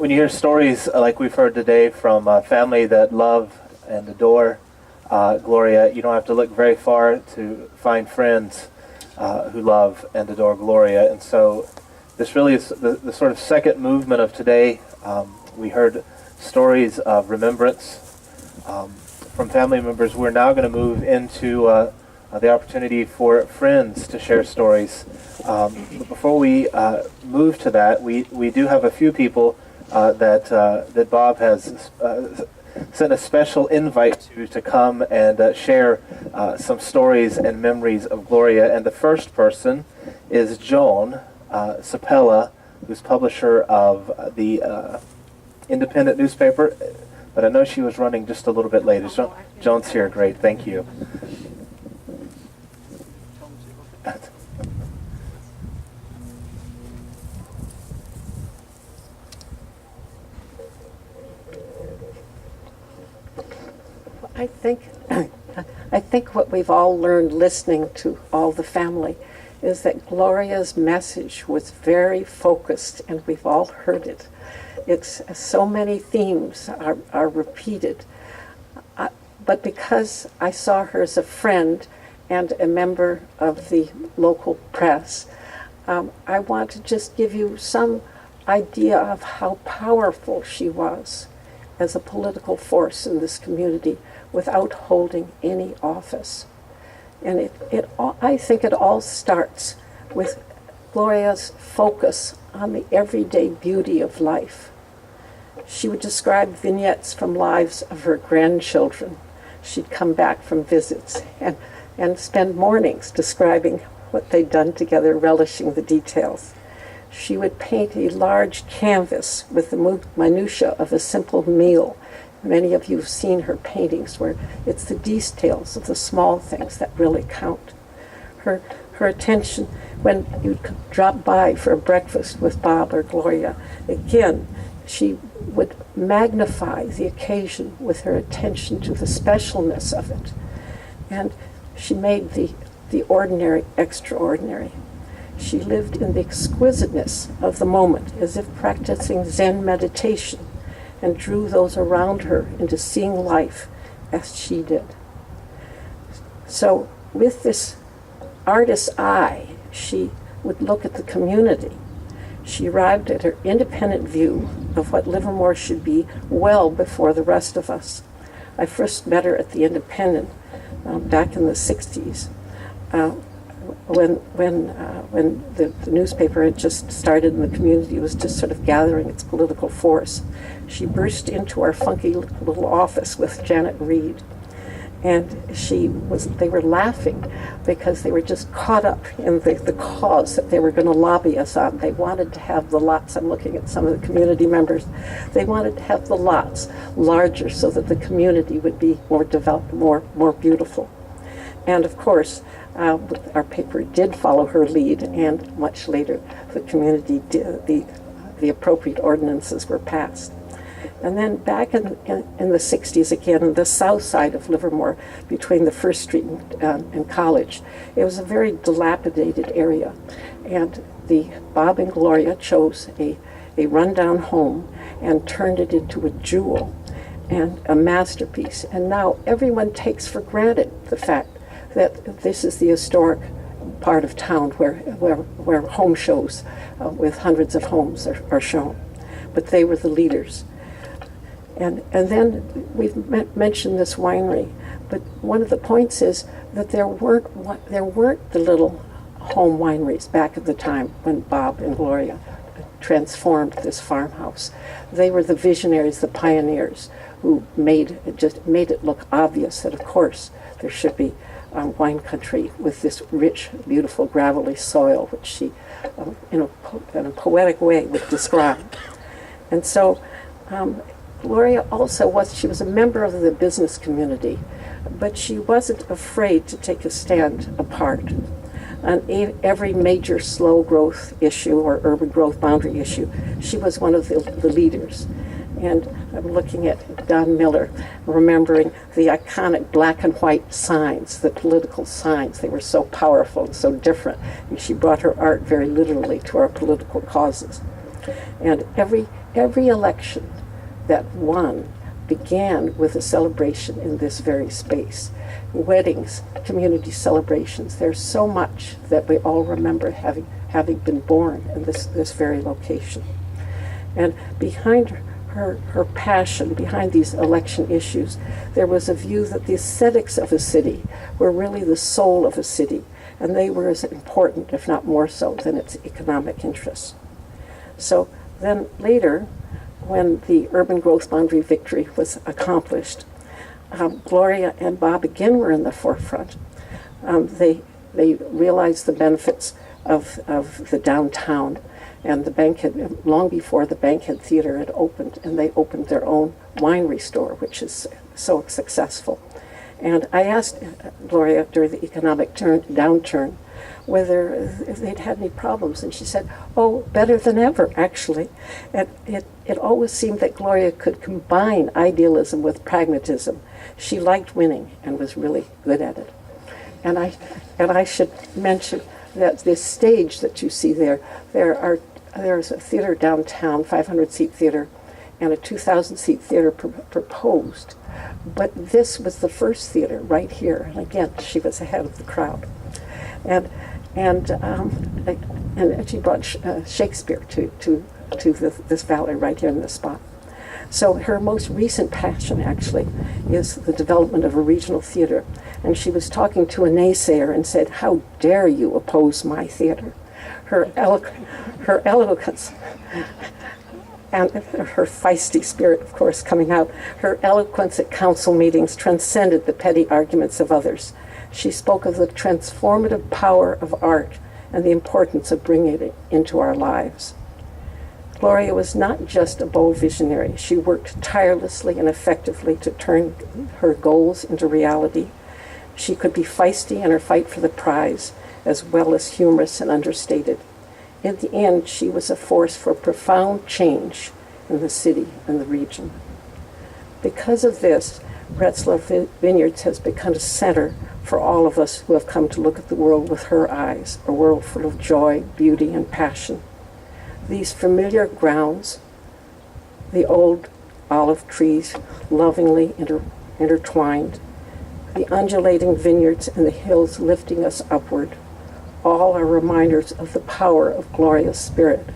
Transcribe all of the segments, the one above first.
when you hear stories like we've heard today from family that love and adore Gloria, you don't have to look very far to find friends who love and adore Gloria. And so this really is the sort of second movement of today. We heard stories of remembrance from family members. We're now going to move into the opportunity for friends to share stories. But before we move to that, we do have a few people that Bob has sent a special invite to come and share some stories and memories of Gloria. And the first person is Joan Sapella, who's publisher of the independent newspaper. But I know she was running just a little bit later. So Joan's here. Great. Thank you. I think what we've all learned listening to all the family is that Gloria's message was very focused, and we've all heard it. It's so many themes are repeated. But because I saw her as a friend and a member of the local press, I want to just give you some idea of how powerful she was as a political force in this community without holding any office. And I think it all starts with Gloria's focus on the everyday beauty of life. She would describe vignettes from lives of her grandchildren. She'd come back from visits and spend mornings describing what they'd done together, relishing the details. She would paint a large canvas with the minutiae of a simple meal. Many of you have seen her paintings where it's the details of the small things that really count. Her attention when you'd drop by for a breakfast with Bob or Gloria, again, she would magnify the occasion with her attention to the specialness of it. And she made the ordinary extraordinary. She lived in the exquisiteness of the moment, as if practicing Zen meditation, and drew those around her into seeing life as she did. So with this artist's eye, she would look at the community. She arrived at her independent view of what Livermore should be well before the rest of us. I first met her at the Independent back in the 60s. When the newspaper had just started and the community was just sort of gathering its political force. She burst into our funky little office with Janet Reed, and they were laughing because they were just caught up in the cause that they were going to lobby us on. They wanted to have the lots, I'm looking at some of the community members, they wanted to have the lots larger so that the community would be more developed, more beautiful. And of course, our paper did follow her lead, and much later the community did, the appropriate ordinances were passed. And then back in the 60s again, on the south side of Livermore, between the First Street and College, it was a very dilapidated area. And Bob and Gloria chose a rundown home and turned it into a jewel and a masterpiece. And now everyone takes for granted the fact that this is the historic part of town where home shows with hundreds of homes are shown. But they were the leaders. And then we've mentioned this winery, but one of the points is that there weren't the little home wineries back at the time when Bob and Gloria transformed this farmhouse. They were the visionaries, the pioneers, who made it look obvious that, of course, there should be wine country with this rich, beautiful, gravelly soil, which she, in a poetic way, would describe. And so Gloria also was a member of the business community, but she wasn't afraid to take a stand apart on every major slow growth issue or urban growth boundary issue. She was one of the leaders. And I'm looking at Don Miller, remembering the iconic black and white signs, the political signs. They were so powerful and so different. And she brought her art very literally to our political causes. And every every election that won began with a celebration in this very space. Weddings, community celebrations. There's so much that we all remember having been born in this very location. And behind her passion, behind these election issues, there was a view that the aesthetics of a city were really the soul of a city, and they were as important, if not more so, than its economic interests. So then later, when the urban growth boundary victory was accomplished, Gloria and Bob again were in the forefront. They realized the benefits of the downtown, and the Bankhead, long before the Bankhead Theater had opened, and they opened their own winery store, which is so successful. And I asked Gloria during the economic downturn whether if they'd had any problems, and she said, "Oh, better than ever, actually." And it always seemed that Gloria could combine idealism with pragmatism. She liked winning and was really good at it. And I should mention that this stage that you see there's a theater downtown, 500-seat theater, and a 2,000-seat theater proposed. But this was the first theater right here, and again, she was ahead of the crowd. And she brought Shakespeare to this valley right here in this spot. So her most recent passion, actually, is the development of a regional theater. And she was talking to a naysayer and said, "How dare you oppose my theater?" Her eloquence and her feisty spirit, of course, coming out, her eloquence at council meetings transcended the petty arguments of others. She spoke of the transformative power of art and the importance of bringing it into our lives. Gloria was not just a bold visionary. She worked tirelessly and effectively to turn her goals into reality. She could be feisty in her fight for the prize, as well as humorous and understated. In the end, she was a force for profound change in the city and the region. Because of this, Retzlaff Vineyards has become a center for all of us who have come to look at the world with her eyes, a world full of joy, beauty, and passion. These familiar grounds, the old olive trees lovingly intertwined, the undulating vineyards and the hills lifting us upward, all are reminders of the power of Gloria's spirit.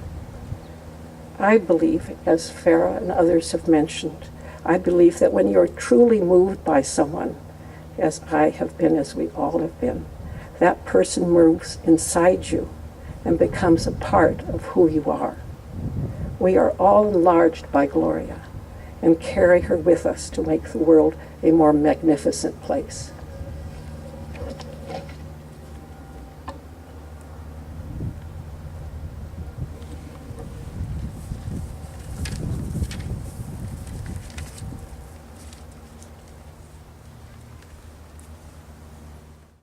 I believe, as Farah and others have mentioned, I believe that when you're truly moved by someone, as I have been, as we all have been, that person moves inside you and becomes a part of who you are. We are all enlarged by Gloria and carry her with us to make the world a more magnificent place.